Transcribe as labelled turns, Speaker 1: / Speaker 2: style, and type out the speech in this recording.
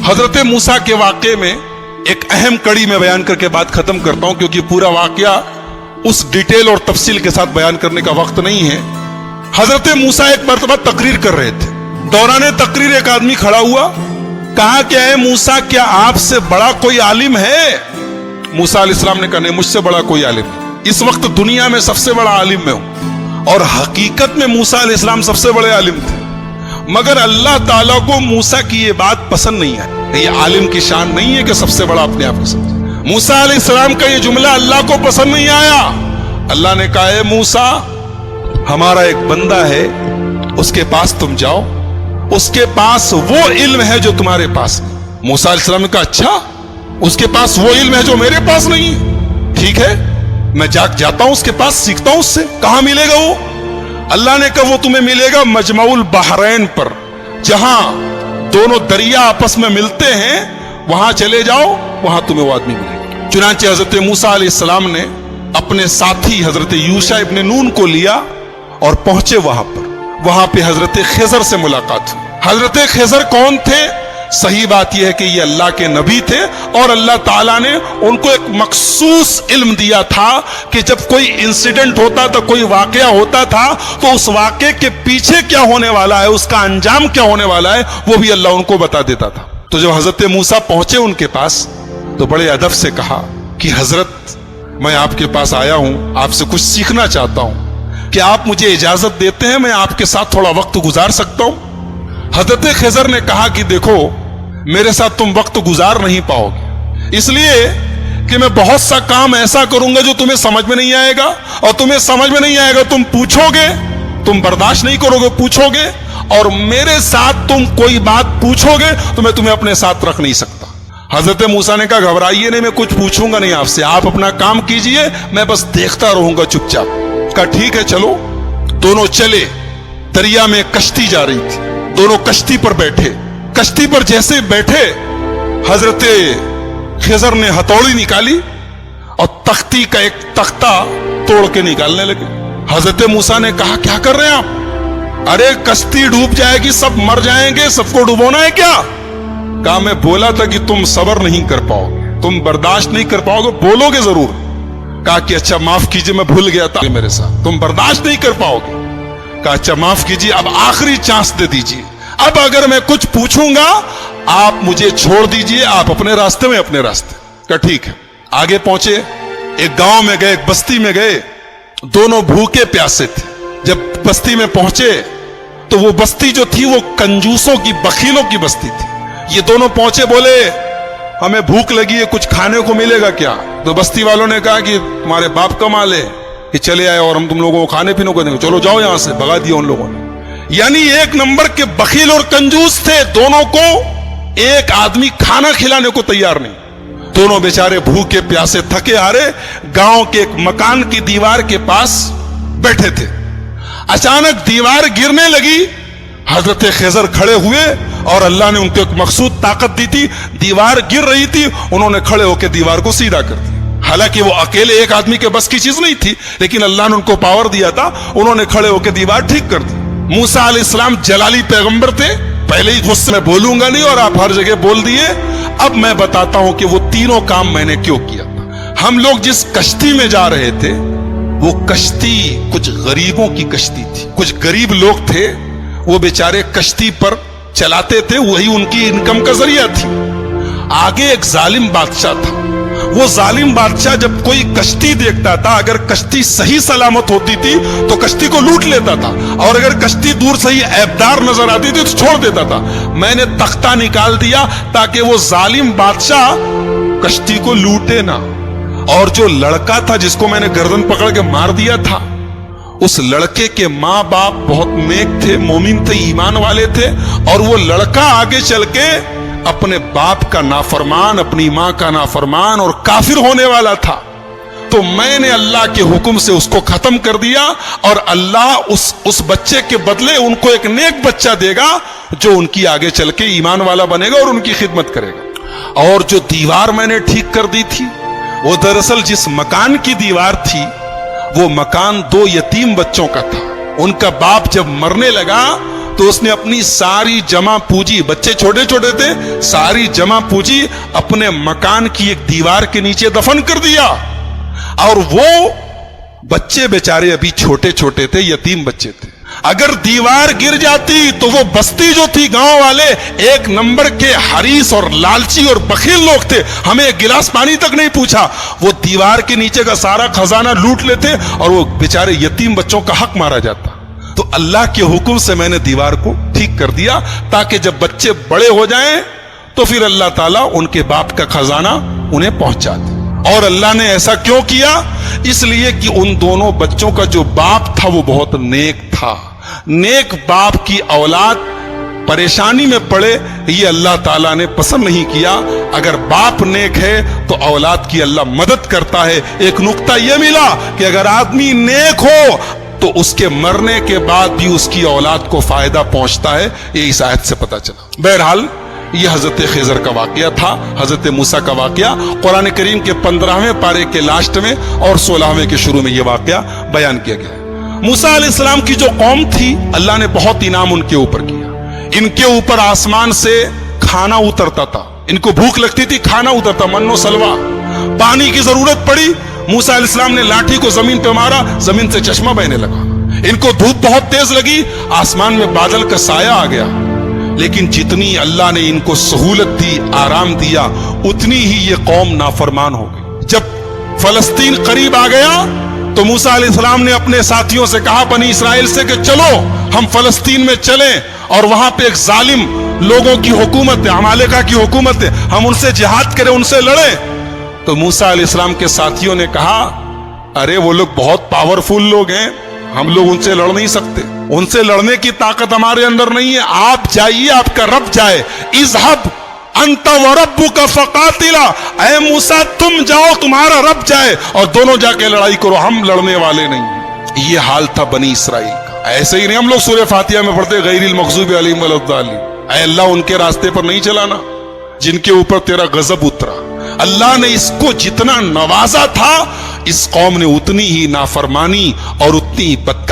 Speaker 1: حضرت موسیٰ کے واقعے میں ایک اہم کڑی میں بیان کر کے بات ختم کرتا ہوں، کیونکہ پورا واقعہ اس ڈیٹیل اور تفصیل کے ساتھ بیان کرنے کا وقت نہیں ہے۔ حضرت موسیٰ ایک مرتبہ تقریر کر رہے تھے، دوران تقریر ایک آدمی کھڑا ہوا، کہا کہ اے موسیٰ کیا آپ سے بڑا کوئی عالم ہے؟ موسیٰ علیہ السلام نے کہا نہیں، مجھ سے بڑا کوئی عالم نہیں، اس وقت دنیا میں سب سے بڑا عالم میں ہوں۔ اور حقیقت میں موسیٰ علیہ السلام سب سے بڑے عالم تھے، مگر اللہ تعالیٰ کو موسیٰ کی یہ بات پسند نہیں ہے۔ یہ عالم کی شان نہیں ہے کہ سب سے بڑا اپنے آپ کو سمجھے۔ موسیٰ علیہ السلام کا یہ جملہ اللہ کو پسند نہیں آیا۔ اللہ نے کہا اے موسیٰ، ہمارا ایک بندہ ہے، اس کے پاس تم جاؤ، اس کے پاس وہ علم ہے جو تمہارے پاس ہے۔ موسیٰ علیہ السلام نے کہا اچھا، اس کے پاس وہ علم ہے جو میرے پاس نہیں ہے، ٹھیک ہے، میں جاتا ہوں اس کے پاس، سیکھتا ہوں اس سے۔ کہاں ملے گا وہ؟ اللہ نے کہا وہ تمہیں ملے گا مجمع البحرین پر، جہاں دونوں دریا آپس میں ملتے ہیں، وہاں چلے جاؤ، وہاں تمہیں وہ آدمی ملے گا۔ چنانچہ حضرت موسیٰ علیہ السلام نے اپنے ساتھی حضرت یوشع ابن نون کو لیا اور پہنچے وہاں پر۔ وہاں پہ حضرت خضر سے ملاقات ہوئی۔ حضرت خضر کون تھے؟ صحیح بات یہ ہے کہ یہ اللہ کے نبی تھے، اور اللہ تعالیٰ نے ان کو ایک مخصوص علم دیا تھا کہ جب کوئی انسیڈنٹ ہوتا تھا، کوئی واقعہ ہوتا تھا، تو اس واقعے کے پیچھے کیا ہونے والا ہے، اس کا انجام کیا ہونے والا ہے، وہ بھی اللہ ان کو بتا دیتا تھا۔ تو جب حضرت موسیٰ پہنچے ان کے پاس تو بڑے ادب سے کہا کہ حضرت میں آپ کے پاس آیا ہوں، آپ سے کچھ سیکھنا چاہتا ہوں، کہ آپ مجھے اجازت دیتے ہیں میں آپ کے ساتھ تھوڑا وقت گزار سکتا ہوں؟ حضرت خضر نے کہا کہ دیکھو میرے ساتھ تم وقت گزار نہیں پاؤ گے، اس لیے کہ میں بہت سا کام ایسا کروں گا جو تمہیں سمجھ میں نہیں آئے گا، اور تمہیں سمجھ میں نہیں آئے گا تم پوچھو گے، تم برداشت نہیں کرو گے، پوچھو گے، اور میرے ساتھ تم کوئی بات پوچھو گے تو میں تمہیں اپنے ساتھ رکھ نہیں سکتا۔ حضرت موسیٰ نے کہا گھبرائیے نہیں، میں کچھ پوچھوں گا نہیں آپ سے، آپ اپنا کام کیجئے، میں بس دیکھتا رہوں گا چپ چاپ۔ کہا ٹھیک ہے چلو۔ دونوں چلے، دریا میں کشتی جا رہی تھی، دونوں کشتی پر بیٹھے۔ کشتی پر جیسے بیٹھے حضرت خضر نے ہتھوڑی نکالی اور تختی کا ایک تختہ توڑ کے نکالنے لگے۔ حضرت موسیٰ نے کہا کیا کر رہے ہیں آپ؟ ارے کشتی ڈوب جائے گی، سب مر جائیں گے، سب کو ڈبونا ہے کیا؟ کہا میں بولا تھا کہ تم صبر نہیں کر پاؤ گے، تم برداشت نہیں کر پاؤ گے، بولو گے ضرور۔ کہا کہ اچھا معاف کیجئے، میں بھول گیا تھا میرے ساتھ، تم برداشت نہیں کر پاؤ گے۔ کہا اچھا معاف کیجئے، اب آخری چانس دے دیجئے، اب اگر میں کچھ پوچھوں گا آپ مجھے چھوڑ دیجئے، آپ اپنے راستے میں اپنے راستے۔ کہا ٹھیک ہے۔ آگے پہنچے، ایک گاؤں میں گئے، ایک بستی میں گئے، دونوں بھوکے پیاسے تھے۔ جب بستی میں پہنچے تو وہ بستی جو تھی وہ کنجوسوں کی، بخیلوں کی بستی تھی۔ یہ دونوں پہنچے، بولے ہمیں بھوک لگی ہے، کچھ کھانے کو ملے گا کیا؟ تو بستی والوں نے کہا کہ تمہارے باپ کا مال ہے کہ چلے آئے اور ہم تم لوگوں کو کھانے پینے کو دیں گے، چلو جاؤ یہاں سے۔ بھگا دیا ان لوگوں نے۔ یعنی ایک نمبر کے بخیل اور کنجوس تھے، دونوں کو ایک آدمی کھانا کھلانے کو تیار نہیں۔ دونوں بیچارے بھوکے پیاسے تھکے ہارے گاؤں کے ایک مکان کی دیوار کے پاس بیٹھے تھے۔ اچانک دیوار گرنے لگی، حضرت خضر کھڑے ہوئے اور اللہ نے ان کو ایک مخصوص طاقت دی تھی، دیوار گر رہی تھی، انہوں نے کھڑے ہو کے دیوار کو سیدھا کر دیا۔ حالانکہ وہ اکیلے ایک آدمی کے بس کی چیز نہیں تھی، لیکن اللہ نے ان کو پاور دیا تھا، انہوں نے کھڑے ہو کے دیوار ٹھیک کر دی۔ موسیٰ علیہ السلام جلالی پیغمبر تھے، پہلے ہی غصے میں بولوں گا نہیں اور آپ ہر جگہ بول دیے۔ اب میں بتاتا ہوں کہ وہ تینوں کام میں نے کیوں کیا تھا۔ ہم لوگ جس کشتی میں جا رہے تھے وہ کشتی کچھ غریبوں کی کشتی تھی، کچھ غریب لوگ تھے، وہ بیچارے کشتی پر چلاتے تھے، وہی ان کی انکم کا ذریعہ تھی۔ آگے ایک ظالم بادشاہ تھا، وہ ظالم بادشاہ جب کوئی کشتی دیکھتا تھا، اگر کشتی صحیح سلامت ہوتی تھی تو کشتی کو لوٹ لیتا تھا، اور اگر کشتی دور سے ہی عیبدار نظر آتی تھی تو چھوڑ دیتا تھا۔ میں نے تختہ نکال دیا تاکہ وہ ظالم بادشاہ کشتی کو لوٹے نہ، اور جو لڑکا تھا جس کو میں نے گردن پکڑ کے مار دیا تھا، اس لڑکے کے ماں باپ بہت نیک تھے، مومن تھے، ایمان والے تھے، اور وہ لڑکا آگے چل کے اپنے باپ کا نافرمان، اپنی ماں کا نافرمان اور کافر ہونے والا تھا۔ تو میں نے اللہ کے حکم سے اس کو ختم کر دیا، اور اللہ اس بچے کے بدلے ان کو ایک نیک بچہ دے گا جو ان کی آگے چل کے ایمان والا بنے گا اور ان کی خدمت کرے گا۔ اور جو دیوار میں نے ٹھیک کر دی تھی وہ دراصل جس مکان کی دیوار تھی وہ مکان 2 یتیم بچوں کا تھا۔ ان کا باپ جب مرنے لگا تو اس نے اپنی ساری جمع پونجی، بچے چھوٹے چھوٹے تھے، ساری جمع پونجی اپنے مکان کی ایک دیوار کے نیچے دفن کر دیا. اور وہ بچے بیچارے ابھی چھوٹے چھوٹے تھے، یتیم بچے تھے. اگر دیوار گر جاتی تو وہ بستی جو تھی، گاؤں والے ایک نمبر کے حریص اور لالچی اور بخیل لوگ تھے، ہمیں ایک گلاس پانی تک نہیں پوچھا، وہ دیوار کے نیچے کا سارا خزانہ لوٹ لیتے اور وہ بیچارے یتیم بچوں کا حق مارا جاتا. تو اللہ کے حکم سے میں نے دیوار کو ٹھیک کر دیا تاکہ جب بچے بڑے ہو جائیں تو پھر اللہ تعالیٰ ان کے باپ کا خزانہ انہیں پہنچا دے. اور اللہ نے ایسا کیوں کیا؟ اس لیے کہ ان دونوں بچوں کا جو باپ تھا وہ بہت نیک تھا. نیک باپ کی اولاد پریشانی میں پڑے یہ اللہ تعالیٰ نے پسند نہیں کیا. اگر باپ نیک ہے تو اولاد کی اللہ مدد کرتا ہے. ایک نقطہ یہ ملا کہ اگر آدمی نیک ہو تو اس کے مرنے کے بعد بھی اس کی اولاد کو فائدہ پہنچتا ہے. یہ اس آیت سے پتا چلا. بہرحال یہ حضرت خضر کا واقعہ تھا، حضرت موسیٰ کا واقعہ. قرآن کریم کے 15ویں پارے کے لاسٹ میں اور 16ویں کے شروع میں یہ واقعہ بیان کیا گیا. موسیٰ علیہ السلام کی جو قوم تھی اللہ نے بہت انعام ان کے اوپر کیا. ان کے اوپر آسمان سے کھانا اترتا تھا، ان کو بھوک لگتی تھی کھانا اترتا، من و سلوا. پانی کی ضرورت پڑی، موسیٰ علیہ السلام نے لاٹھی کو زمین پہ مارا، زمین سے چشمہ بہنے لگا. ان کو دھوپ بہت تیز لگی، آسمان میں بادل کا سایہ آ گیا. لیکن جتنی اللہ نے ان کو سہولت دی، آرام دیا، اتنی ہی یہ قوم نافرمان ہو گئی. جب فلسطین قریب آ گیا تو موسیٰ علیہ السلام نے اپنے ساتھیوں سے کہا، بنی اسرائیل سے، کہ چلو ہم فلسطین میں چلیں اور وہاں پہ ایک ظالم لوگوں کی حکومت ہے، عمالقہ کی حکومت ہے، ہم ان سے جہاد کریں، ان سے لڑیں. تو موسیٰ علیہ السلام کے ساتھیوں نے کہا، ارے وہ لوگ بہت پاورفل لوگ ہیں، ہم لوگ ان سے لڑ نہیں سکتے، ان سے لڑنے کی طاقت ہمارے اندر نہیں ہے. آپ جائیے، آپ کا رب جائے. اذهب انت وربک فقاتلا، اے موسیٰ تم جاؤ، تمہارا رب جائے اور دونوں جا کے لڑائی کرو، ہم لڑنے والے نہیں ہیں. یہ حال تھا بنی اسرائیل کا. ایسے ہی نہیں ہم لوگ سورہ فاتحہ میں پڑھتے غیر المغضوب علیہم ولا الضالین، اے اللہ ان کے راستے پر نہیں چلانا جن کے اوپر تیرا غضب اترا. اللہ نے اس کو جتنا نوازا تھا اس قوم نے اتنی ہی نافرمانی اور اتنی ہی بدکاری